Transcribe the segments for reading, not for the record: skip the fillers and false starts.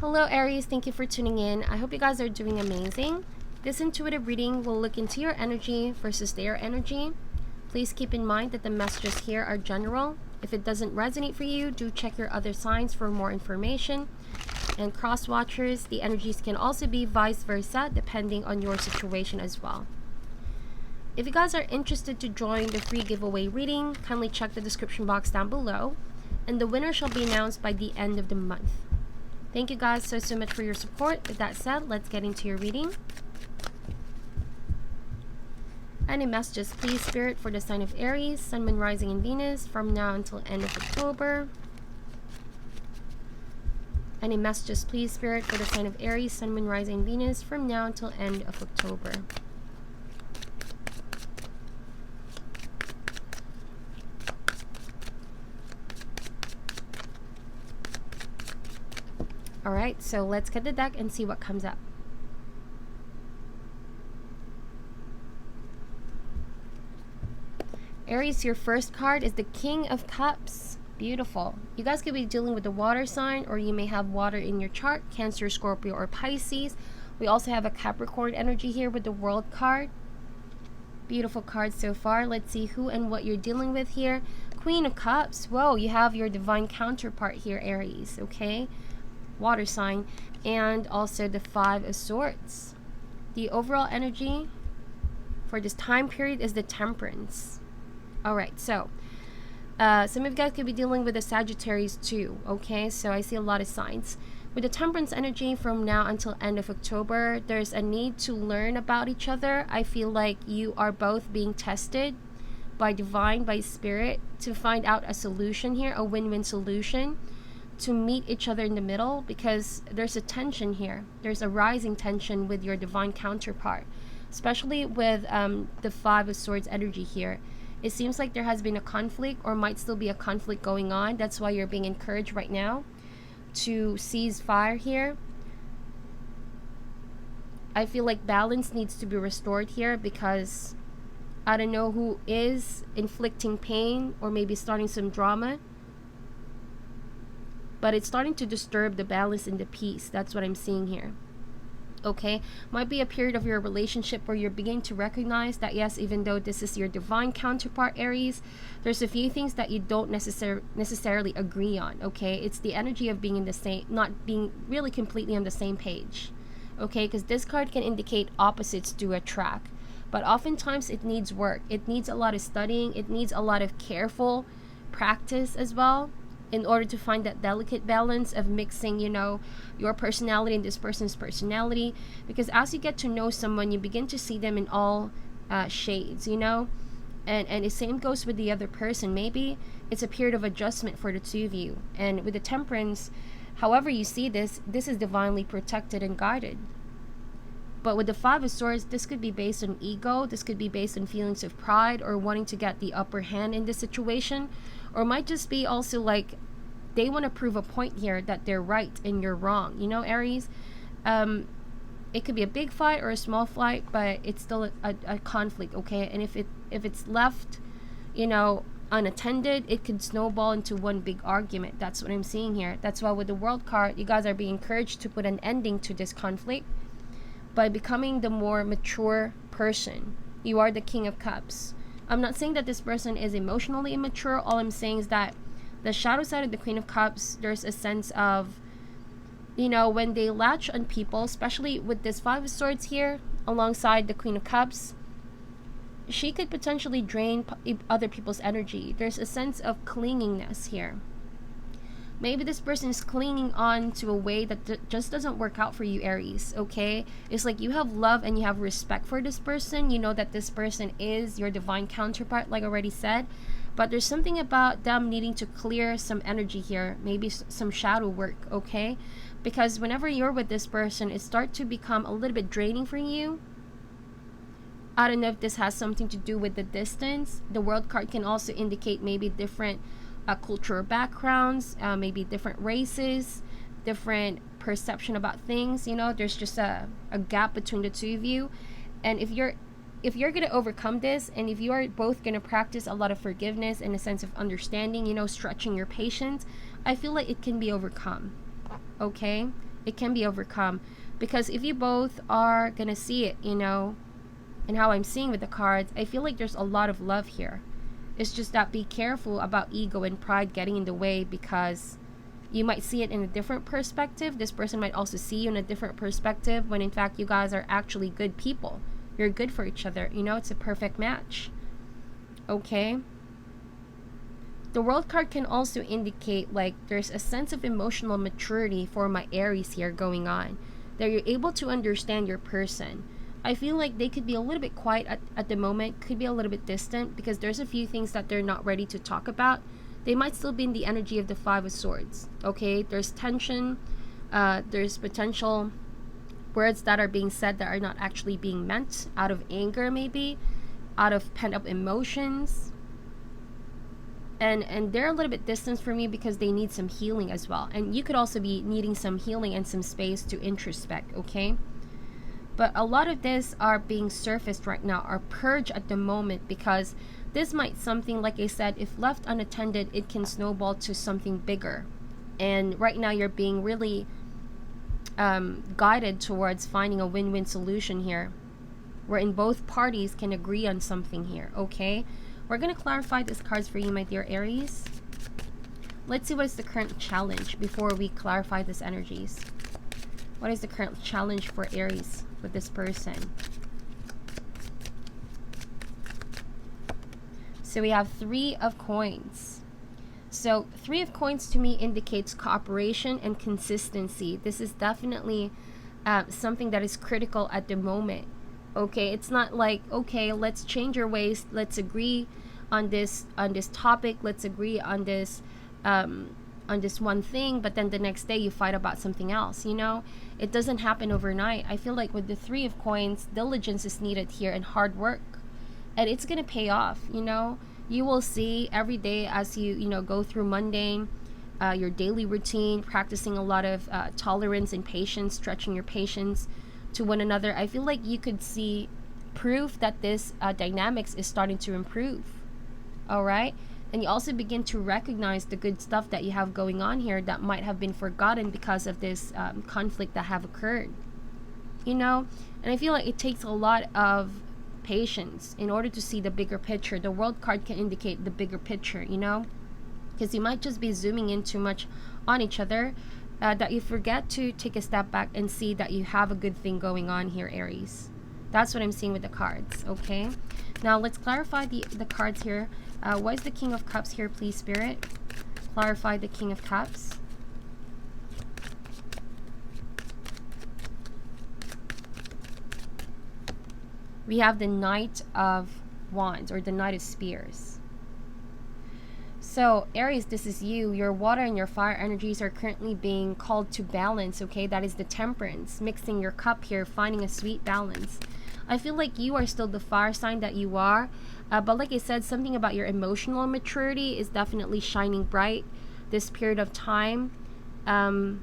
Hello Aries, thank you for tuning in. I hope you guys are doing amazing. This intuitive reading will look into your energy versus their energy. Please keep in mind that the messages here are general. If it doesn't resonate for you, do check your other signs for more information. And cross watchers, the energies can also be vice versa depending on your situation as well. If you guys are interested to join the free giveaway reading, kindly check the description box down below, and the winner shall be announced by the end of the month. Thank you guys so much for your support. With that said, let's get into your reading. Any messages, please, Spirit, for the sign of Aries, Sun, Moon, Rising, and Venus from now until end of October. Any messages, please, Spirit, for the sign of Aries, Sun, Moon, Rising, and Venus from now until end of October. Alright, so let's get the deck and see what comes up. Aries, your first card is the King of Cups. Beautiful. You guys could be dealing with the water sign, or you may have water in your chart, Cancer, Scorpio, or Pisces. We also have a Capricorn energy here with the World card. Beautiful cards so far. Let's see who and what you're dealing with here. Queen of Cups. Whoa, you have your divine counterpart here, Aries, okay? Water sign, and also the Five of Swords. The overall energy for this time period is the Temperance. Alright, so some of you guys could be dealing with the Sagittarius too, okay? So I see a lot of signs. With the Temperance energy from now until end of October, there's a need to learn about each other. I feel like you are both being tested by divine, by spirit, to find out a solution here, a win-win solution, to meet each other in the middle, because there's a tension here. There's a rising tension with your divine counterpart, especially with the Five of Swords energy here. It seems like there has been a conflict, or might still be a conflict going on. That's why you're being encouraged right now to cease fire here. I feel like balance needs to be restored here, because I don't know who is inflicting pain or maybe starting some drama, but it's starting to disturb the balance and the peace. That's what I'm seeing here. Okay, might be a period of your relationship where you're beginning to recognize that yes, even though this is your divine counterpart, Aries, there's a few things that you don't necessarily agree on. Okay, it's the energy of being in the same, not being really completely on the same page. Okay, because this card can indicate opposites do attract, but oftentimes it needs work. It needs a lot of studying. It needs a lot of careful practice as well, in order to find that delicate balance of mixing, you know, your personality and this person's personality. Because as you get to know someone, you begin to see them in all shades, you know. And the same goes with the other person. Maybe it's a period of adjustment for the two of you. And with the Temperance, however you see this, this is divinely protected and guided. But with the Five of Swords, this could be based on ego. This could be based on feelings of pride or wanting to get the upper hand in this situation. Or might just be also like they want to prove a point here that they're right and you're wrong. You know, Aries, it could be a big fight or a small fight, but it's still a conflict, okay? And if it's left, you know, unattended, it could snowball into one big argument. That's what I'm seeing here. That's why with the World card, you guys are being encouraged to put an ending to this conflict by becoming the more mature person. You are the King of Cups. I'm not saying that this person is emotionally immature. All I'm saying is that the shadow side of the Queen of Cups, there's a sense of, you know, when they latch on people, especially with this Five of Swords here alongside the Queen of Cups, she could potentially drain other people's energy. There's a sense of clinginess here. Maybe this person is clinging on to a way that just doesn't work out for you, Aries, okay? It's like you have love and you have respect for this person. You know that this person is your divine counterpart, like I already said. But there's something about them needing to clear some energy here, maybe some shadow work, okay? Because whenever you're with this person, it starts to become a little bit draining for you. I don't know if this has something to do with the distance. The World card can also indicate maybe different cultural backgrounds, maybe different races, different perception about things. You know, there's just a gap between the two of you. And if you're going to overcome this, and if you are both going to practice a lot of forgiveness and a sense of understanding, you know, stretching your patience, I feel like it can be overcome. Okay, It can be overcome. Because if you both are going to see it, you know, and how I'm seeing with the cards, I feel like there's a lot of love here. It's just that be careful about ego and pride getting in the way, because you might see it in a different perspective. This person might also see you in a different perspective, when in fact you guys are actually good people. You're good for each other. You know, it's a perfect match. Okay? The World card can also indicate like there's a sense of emotional maturity for my Aries here going on. That you're able to understand your person. I feel like they could be a little bit quiet at the moment, could be a little bit distant, because there's a few things that they're not ready to talk about. They might still be in the energy of the Five of Swords. Okay? There's tension. There's potential words that are being said that are not actually being meant, out of anger maybe, out of pent-up emotions. And they're a little bit distant for me because they need some healing as well. And you could also be needing some healing and some space to introspect, okay? But a lot of this are being surfaced right now, are purged at the moment, because this might something, like I said, if left unattended, it can snowball to something bigger. And right now you're being really guided towards finding a win-win solution here, wherein both parties can agree on something here, okay? We're going to clarify these cards for you, my dear Aries. Let's see what is the current challenge before we clarify these energies. What is the current challenge for Aries with this person? So we have Three of Coins. So Three of Coins to me indicates cooperation and consistency. This is definitely something that is critical at the moment. Okay, it's not like, okay, let's change our ways, let's agree on this topic, let's agree on this one thing, but then the next day you fight about something else. You know, it doesn't happen overnight. I feel like with the Three of Coins, diligence is needed here and hard work, and it's gonna pay off. You know, you will see every day as you go through mundane, your daily routine, practicing a lot of tolerance and patience, stretching your patience to one another. I feel like you could see proof that this dynamics is starting to improve. All right, and you also begin to recognize the good stuff that you have going on here that might have been forgotten because of this conflict that have occurred. You know, and I feel like it takes a lot of patience in order to see the bigger picture. The World card can indicate the bigger picture, you know, because you might just be zooming in too much on each other, that you forget to take a step back and see that you have a good thing going on here, Aries. That's what I'm seeing with the cards, okay? Now, let's clarify the cards here. What is the King of Cups here, please, Spirit? Clarify the King of Cups. We have the Knight of Wands, or the Knight of Spears. So, Aries, this is you. Your water and your fire energies are currently being called to balance, okay? That is the Temperance. Mixing your cup here, finding a sweet balance. I feel like you are still the fire sign that you are. But like I said, something about your emotional maturity is definitely shining bright this period of time. And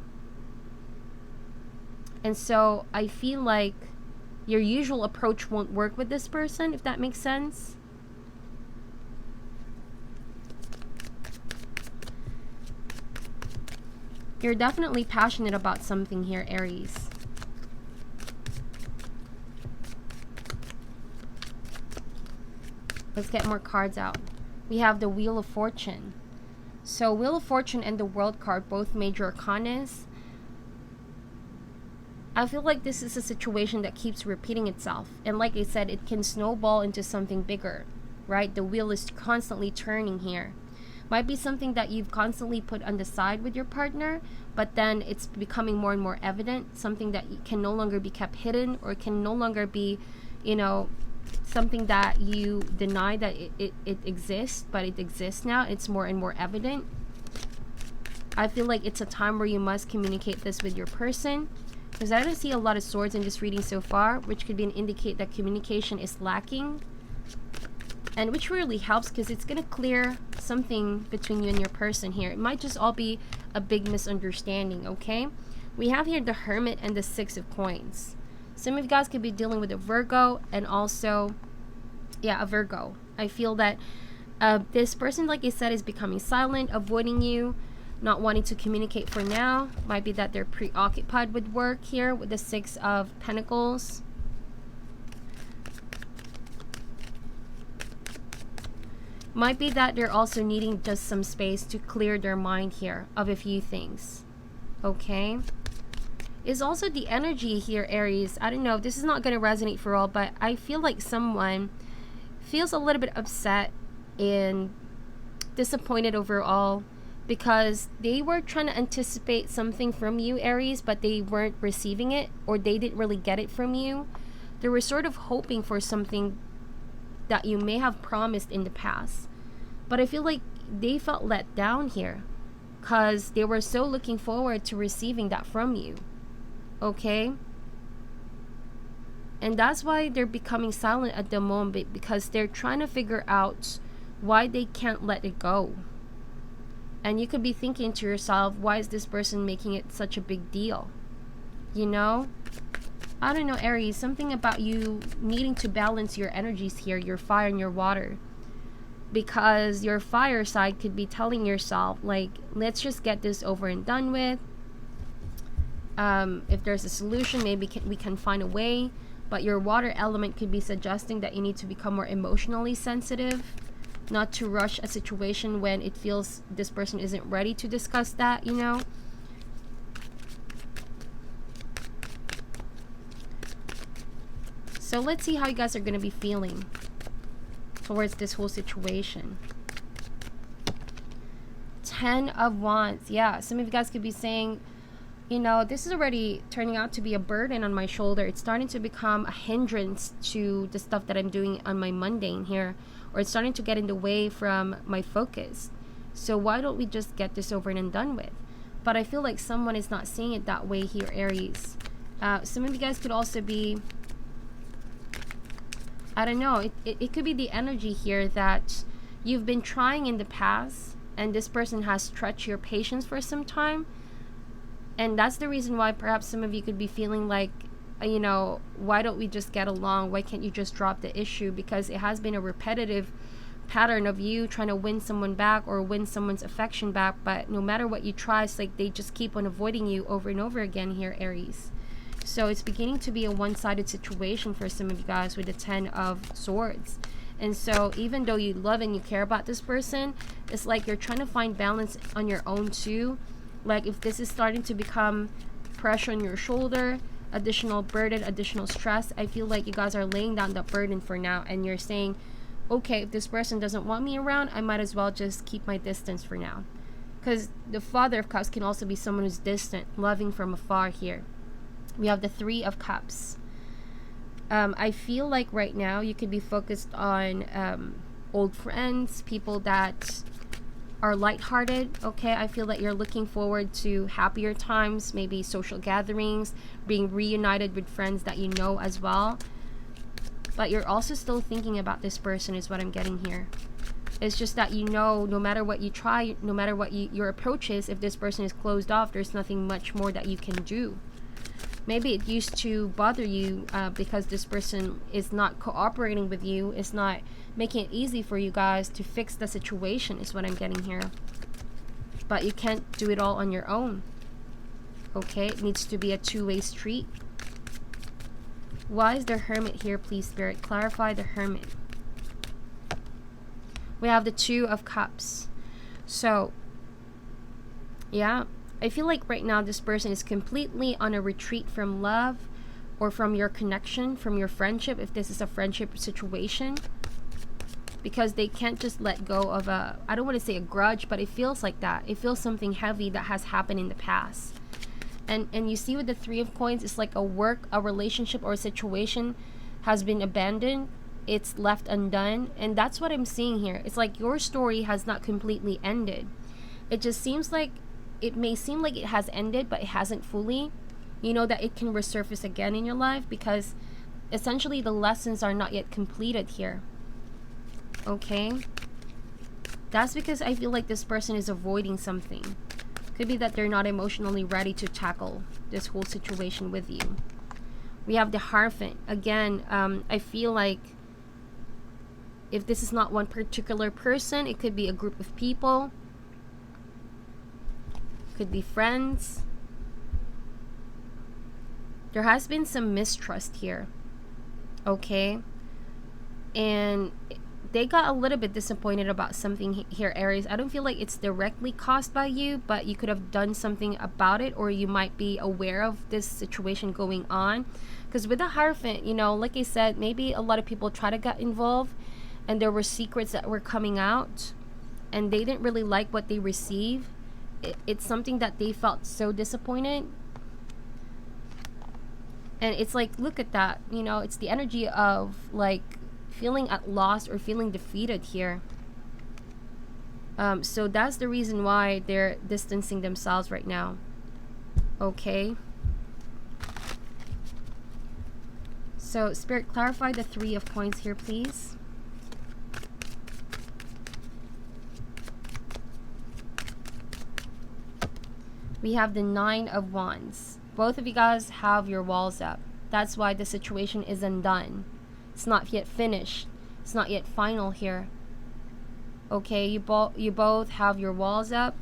so, I feel like your usual approach won't work with this person, if that makes sense. You're definitely passionate about something here, Aries. Let's get more cards out. We have the Wheel of Fortune. So Wheel of Fortune and the World card, both major arcanas. I feel like this is a situation that keeps repeating itself. And like I said, it can snowball into something bigger, right? The wheel is constantly turning here. Might be something that you've constantly put on the side with your partner, but then it's becoming more and more evident. Something that can no longer be kept hidden, or can no longer be, you know, something that you deny that it exists, but it exists now. It's more and more evident. I feel like it's a time where you must communicate this with your person, because I don't see a lot of swords in this reading so far, which could be an indicate that communication is lacking, and which really helps because it's going to clear something between you and your person here. It might just all be a big misunderstanding, okay? We have here the Hermit and the Six of Coins. Some of you guys could be dealing with a Virgo, and also, yeah, a Virgo. I feel that this person, like I said, is becoming silent, avoiding you. not wanting to communicate for now. Might be that they're preoccupied with work here with the Six of Pentacles. Might be that they're also needing just some space to clear their mind here of a few things. Okay. Is also the energy here, Aries. I don't know, this is not going to resonate for all, but I feel like someone feels a little bit upset and disappointed overall because they were trying to anticipate something from you, Aries, but they weren't receiving it, or they didn't really get it from you. They were sort of hoping for something that you may have promised in the past, but I feel like they felt let down here because they were so looking forward to receiving that from you. Okay, and that's why they're becoming silent at the moment, because they're trying to figure out why they can't let it go. And you could be thinking to yourself, why is this person making it such a big deal? You know, I don't know, Aries, something about you needing to balance your energies here, your fire and your water, because your fire side could be telling yourself, like, let's just get this over and done with. If there's a solution, maybe we can find a way. But your water element could be suggesting that you need to become more emotionally sensitive, not to rush a situation when it feels this person isn't ready to discuss that, you know. So let's see how you guys are going to be feeling towards this whole situation. 10 of Wands. Yeah, some of you guys could be saying, you know, this is already turning out to be a burden on my shoulder. It's starting to become a hindrance to the stuff that I'm doing on my mundane here, or it's starting to get in the way from my focus. So why don't we just get this over and done with? But I feel like someone is not seeing it that way here, Aries. Some of you guys could also be, I don't know, it could be the energy here that you've been trying in the past and this person has stretched your patience for some time. And that's the reason why perhaps some of you could be feeling like, you know, why don't we just get along? Why can't you just drop the issue? Because it has been a repetitive pattern of you trying to win someone back or win someone's affection back. But no matter what you try, it's like they just keep on avoiding you over and over again here, Aries. So it's beginning to be a one-sided situation for some of you guys with the 10 of Swords. And so even though you love and you care about this person, it's like you're trying to find balance on your own too. Like if this is starting to become pressure on your shoulder, additional burden, additional stress, I feel like you guys are laying down the burden for now. And you're saying, okay, if this person doesn't want me around, I might as well just keep my distance for now. Because the Father of Cups can also be someone who's distant, loving from afar here. We have the 3 of Cups. I feel like right now you could be focused on old friends, people that are lighthearted. Okay, I feel that you're looking forward to happier times, maybe social gatherings, being reunited with friends that you know as well. But you're also still thinking about this person is what I'm getting here. It's just that, you know, no matter what you try, no matter what your approach is, if this person is closed off, there's nothing much more that you can do. Maybe it used to bother you because this person is not cooperating with you, is not making it easy for you guys to fix the situation, is what I'm getting here. But you can't do it all on your own. Okay, it needs to be a two-way street. Why is the Hermit here, please, Spirit? Clarify the Hermit. We have the 2 of Cups. So, yeah, I feel like right now this person is completely on a retreat from love or from your connection, from your friendship, if this is a friendship situation. Because they can't just let go of a, I don't want to say a grudge, but it feels like that. It feels something heavy that has happened in the past. And you see with the 3 of Coins, it's like a relationship or a situation has been abandoned. It's left undone. And that's what I'm seeing here. It's like your story has not completely ended. It just seems like, it may seem like it has ended, but it hasn't fully. You know that it can resurface again in your life because essentially the lessons are not yet completed here. Okay? That's because I feel like this person is avoiding something. Could be that they're not emotionally ready to tackle this whole situation with you. We have the Hierophant. Again, I feel like if this is not one particular person, it could be a group of people. Could be friends. There has been some mistrust here. Okay? And they got a little bit disappointed about something here, Aries. I don't feel like it's directly caused by you, but you could have done something about it, or you might be aware of this situation going on. Because with the Hierophant, you know, like I said, maybe a lot of people try to get involved, and there were secrets that were coming out, and they didn't really like what they received. It's something that they felt so disappointed. And it's like, look at that, you know, it's the energy of like feeling at loss or feeling defeated here. So that's the reason why they're distancing themselves right now. Okay. So Spirit, clarify the 3 of Coins here, please. We have the 9 of Wands. Both of you guys have your walls up. That's why the situation is undone. It's not yet finished. It's not yet final here. Okay, you both have your walls up.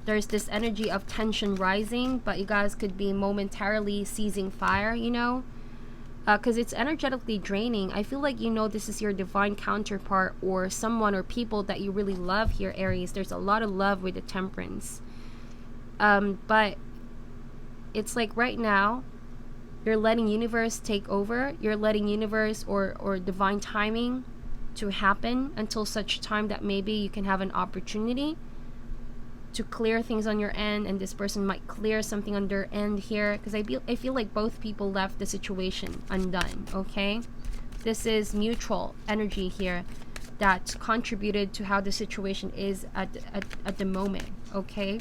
There's this energy of tension rising, but you guys could be momentarily seizing fire, you know, because it's energetically draining. I feel like, you know, this is your divine counterpart or someone or people that you really love here, Aries. There's a lot of love with the Temperance. But it's like right now, you're letting universe take over. You're letting universe or divine timing to happen until such time that maybe you can have an opportunity to clear things on your end, and this person might clear something on their end here, because I feel like both people left the situation undone. Okay, this is mutual energy here that contributed to how the situation is at the moment. Okay,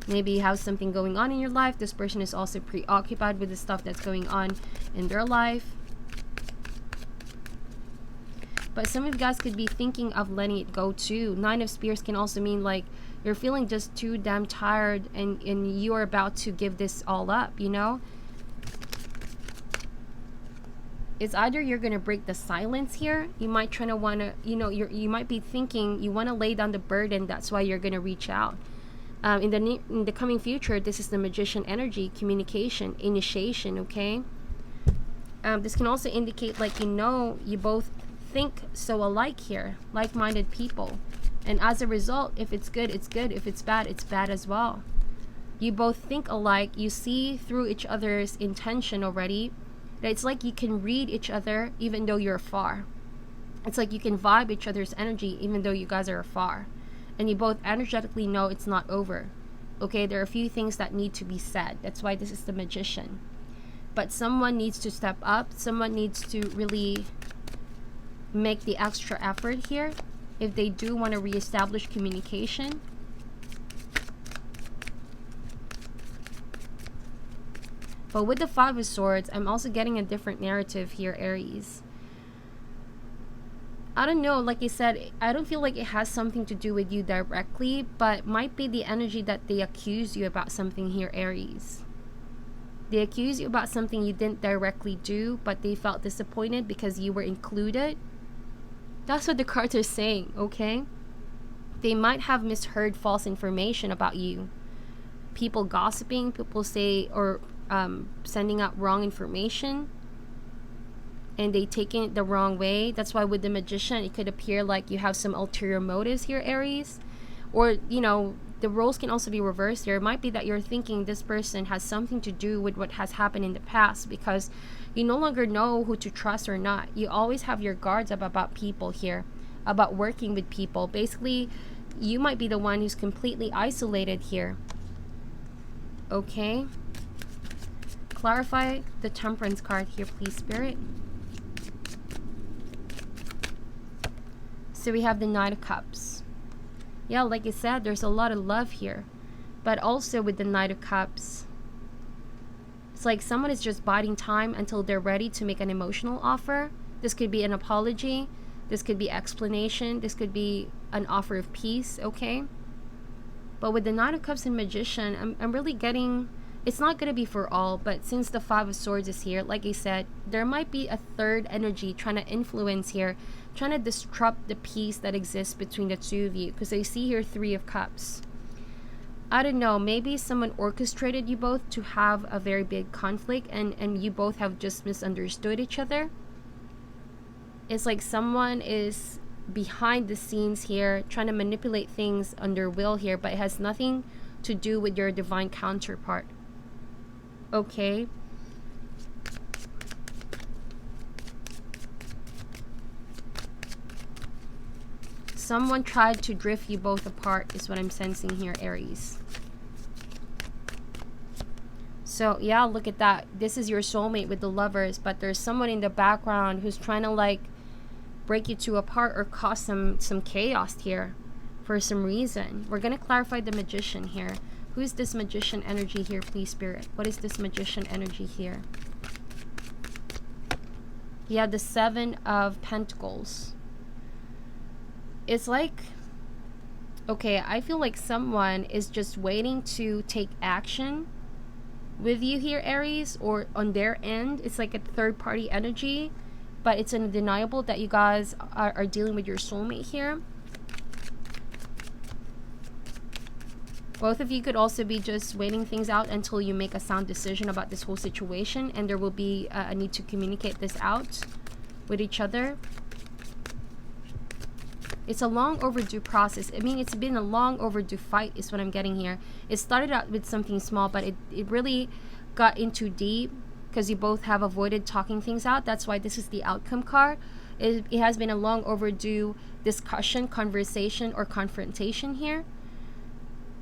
maybe you have something going on in your life. This person is also preoccupied with the stuff that's going on in their life. But some of you guys could be thinking of letting it go too. 9 of Spears can also mean like you're feeling just too damn tired and you're about to give this all up, you know? It's either you're going to break the silence here. You might try to want to, you know, you might be thinking you want to lay down the burden. That's why you're going to reach out. In the coming future, this is the Magician energy, communication, initiation, okay? This can also indicate like, you know, you both think so alike here, like-minded people, and as a result, if it's good, it's good. If it's bad, it's bad as well. You both think alike. You see through each other's intention already. It's like you can read each other even though you're far. It's like you can vibe each other's energy even though you guys are afar, and you both energetically know it's not over. Okay, there are a few things that need to be said. That's why this is the Magician. But someone needs to step up. Someone needs to really make the extra effort here if they do want to reestablish communication. But with the 5 of Swords, I'm also getting a different narrative here, Aries. I don't know, like I said, I don't feel like it has something to do with you directly, but might be the energy that they accuse you about something here, Aries. They accuse you about something you didn't directly do, but they felt disappointed because you were included. That's what the cards are saying, okay? They might have misheard false information about you. People gossiping, people say, or sending out wrong information, and they taking it the wrong way. That's why with the Magician, it could appear like you have some ulterior motives here, Aries. Or, you know, the roles can also be reversed here. It might be that you're thinking this person has something to do with what has happened in the past, because you no longer know who to trust or not. You always have your guards up about people here, about working with people. Basically, you might be the one who's completely isolated here. Okay? Clarify the Temperance card here, please, Spirit. So we have the 9 of Cups. Yeah, like I said, there's a lot of love here. But also with the 9 of Cups, it's like someone is just biding time until they're ready to make an emotional offer. This could be an apology. This could be explanation. This could be an offer of peace, okay? But with the 9 of Cups and Magician, I'm really getting It's not going to be for all, but since the Five of Swords is here, like I said, there might be a third energy trying to influence here, trying to disrupt the peace that exists between the two of you. Because I see here Three of Cups. I don't know, maybe someone orchestrated you both to have a very big conflict, and you both have just misunderstood each other. It's like someone is behind the scenes here, trying to manipulate things under will here, but it has nothing to do with your divine counterpart. Okay. Someone tried to drift you both apart is what I'm sensing here, Aries. So yeah, look at that. This is your soulmate with the Lovers, but there's someone in the background who's trying to like break you two apart or cause some chaos here for some reason. We're going to clarify the Magician here. Who is this Magician energy here, please, Spirit? What is this Magician energy here? Yeah, the Seven of Pentacles. It's like, okay, I feel like someone is just waiting to take action with you here, Aries, or on their end. It's like a third-party energy, but it's undeniable that you guys are dealing with your soulmate here. Both of you could also be just waiting things out until you make a sound decision about this whole situation, and there will be a need to communicate this out with each other. It's a long overdue process. I mean, it's been a long overdue fight is what I'm getting here. It started out with something small, but it really got into deep because you both have avoided talking things out. That's why this is the outcome card. It has been a long overdue discussion, conversation, or confrontation here.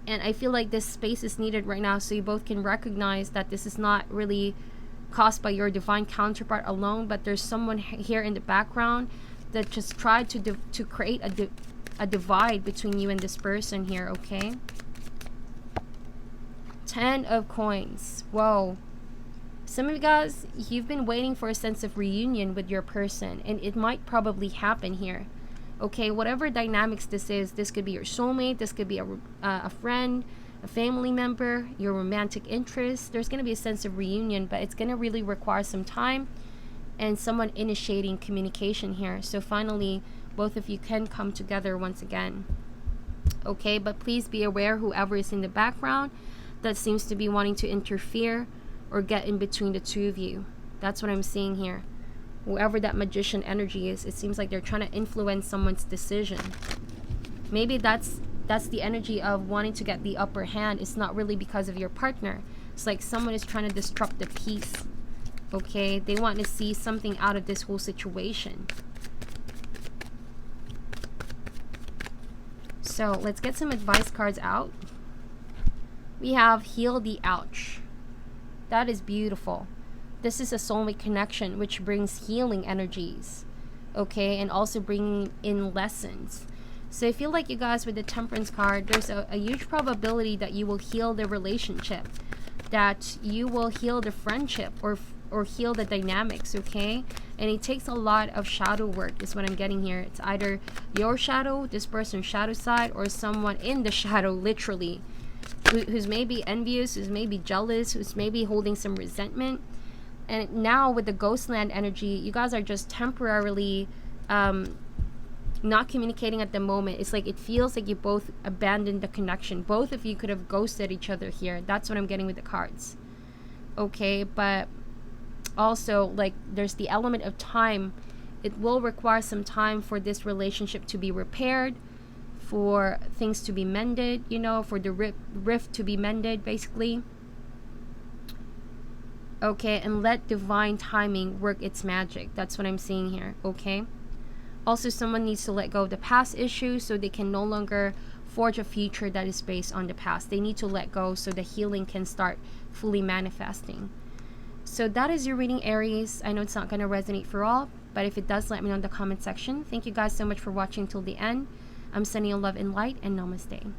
And I feel like this space is needed right now so you both can recognize that this is not really caused by your divine counterpart alone, but there's someone here in the background that just tried to create a divide between you and this person here, okay? 10 of Coins. Whoa. Some of you guys, you've been waiting for a sense of reunion with your person, and it might probably happen here. Okay, whatever dynamics this is, this could be your soulmate, this could be a friend, a family member, your romantic interest. There's going to be a sense of reunion, but it's going to really require some time and someone initiating communication here. So finally, both of you can come together once again. Okay, but please be aware whoever is in the background that seems to be wanting to interfere or get in between the two of you. That's what I'm seeing here. Whoever that Magician energy is, it seems like they're trying to influence someone's decision. Maybe that's the energy of wanting to get the upper hand. It's not really because of your partner. It's like someone is trying to disrupt the peace. Okay, they want to see something out of this whole situation. So let's get some advice cards out. We have Heal the Ouch. That is beautiful. This is a soulmate connection which brings healing energies, okay, and also bringing in lessons. So I feel like you guys with the Temperance card, there's a huge probability that you will heal the relationship, that you will heal the friendship or heal the dynamics, okay? And it takes a lot of shadow work is what I'm getting here. It's either your shadow, this person's shadow side, or someone in the shadow, literally, who's maybe envious, who's maybe jealous, who's maybe holding some resentment. And now with the Ghostland energy, you guys are just temporarily not communicating at the moment. It's like it feels like you both abandoned the connection. Both of you could have ghosted each other here. That's what I'm getting with the cards. Okay, but also like there's the element of time. It will require some time for this relationship to be repaired, for things to be mended, you know, for the rift to be mended, basically. Okay, and let divine timing work its magic. That's what I'm seeing here, okay? Also, someone needs to let go of the past issues so they can no longer forge a future that is based on the past. They need to let go so the healing can start fully manifesting. So that is your reading, Aries. I know it's not going to resonate for all, but if it does, let me know in the comment section. Thank you guys so much for watching till the end. I'm sending you love and light, and namaste.